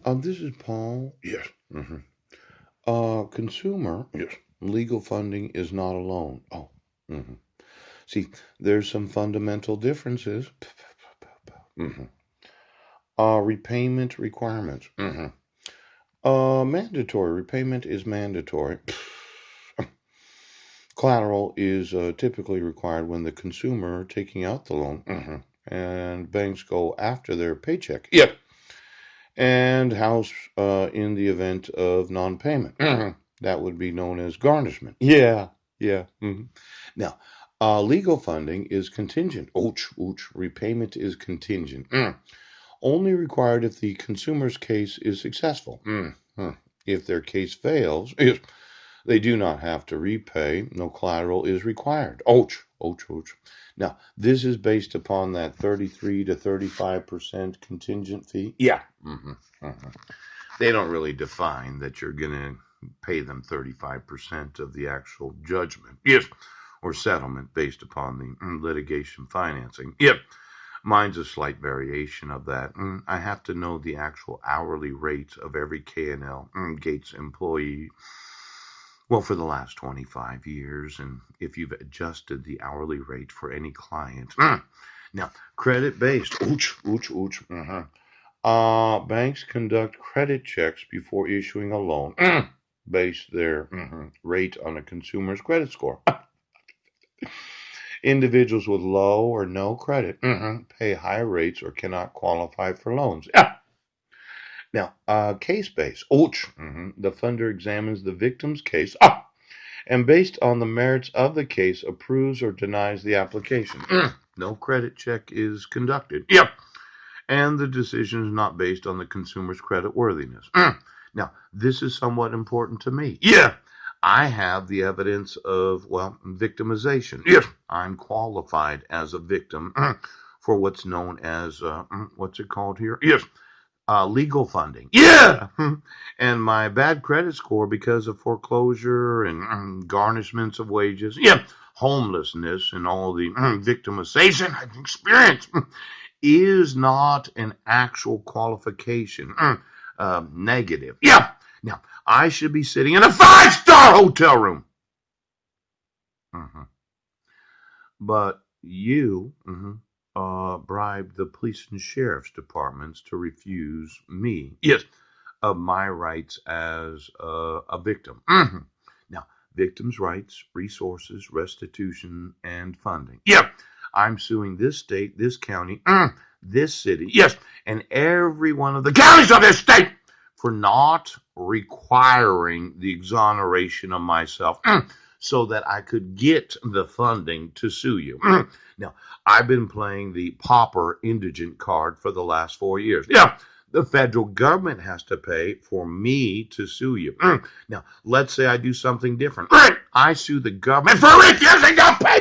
This is Paul. Yes. Consumer. Yes. Legal funding is not a loan. Oh. hmm See, there's some fundamental differences. hmm Repayment requirements. Mandatory repayment is mandatory. Collateral is typically required when the consumer taking out the loan, and banks go after their paycheck. Yep. And house in the event of non-payment. That would be known as garnishment. Yeah, yeah. Now, legal funding is contingent. Ouch, ouch. Repayment is contingent. Only required if the consumer's case is successful. If their case fails, they do not have to repay. No collateral is required. Ouch, ouch, ouch. Now, this is based upon that 33 to 35% contingent fee. Yeah. They don't really define that you're going to pay them 35% of the actual judgment. Yes. Or settlement based upon the litigation financing. Yep. Mine's a slight variation of that. I have to know the actual hourly rate of every K&L Gates employee, well, for the last 25 years, and if you've adjusted the hourly rate for any client. Now, credit based. Ooch, ooch, ooch. Banks conduct credit checks before issuing a loan. Base their rate on a consumer's credit score. Individuals with low or no credit pay high rates or cannot qualify for loans. Now, case based. Ouch. The funder examines the victim's case. And based on the merits of the case, approves or denies the application. No credit check is conducted. Yep. And the decision is not based on the consumer's credit worthiness. Now, this is somewhat important to me. Yeah. I have the evidence of, well, victimization. Yes. I'm qualified as a victim for what's known as, what's it called here? Yes. Legal funding. Yeah. And my bad credit score because of foreclosure and garnishments of wages. Yeah. Homelessness and all the victimization I've experienced is not an actual qualification. Negative. Yeah. Now, I should be sitting in a five-star hotel room. But you bribed the police and sheriff's departments to refuse me, yes, of my rights as a victim. Now, victims' rights, resources, restitution, and funding. Yep. I'm suing this state, this county, this city, yes, and every one of the counties of this state for not requiring the exoneration of myself so that I could get the funding to sue you. Now, I've been playing the pauper indigent card for the last 4 years. Yeah, the federal government has to pay for me to sue you. Now, let's say I do something different. I sue the government for refusing to pay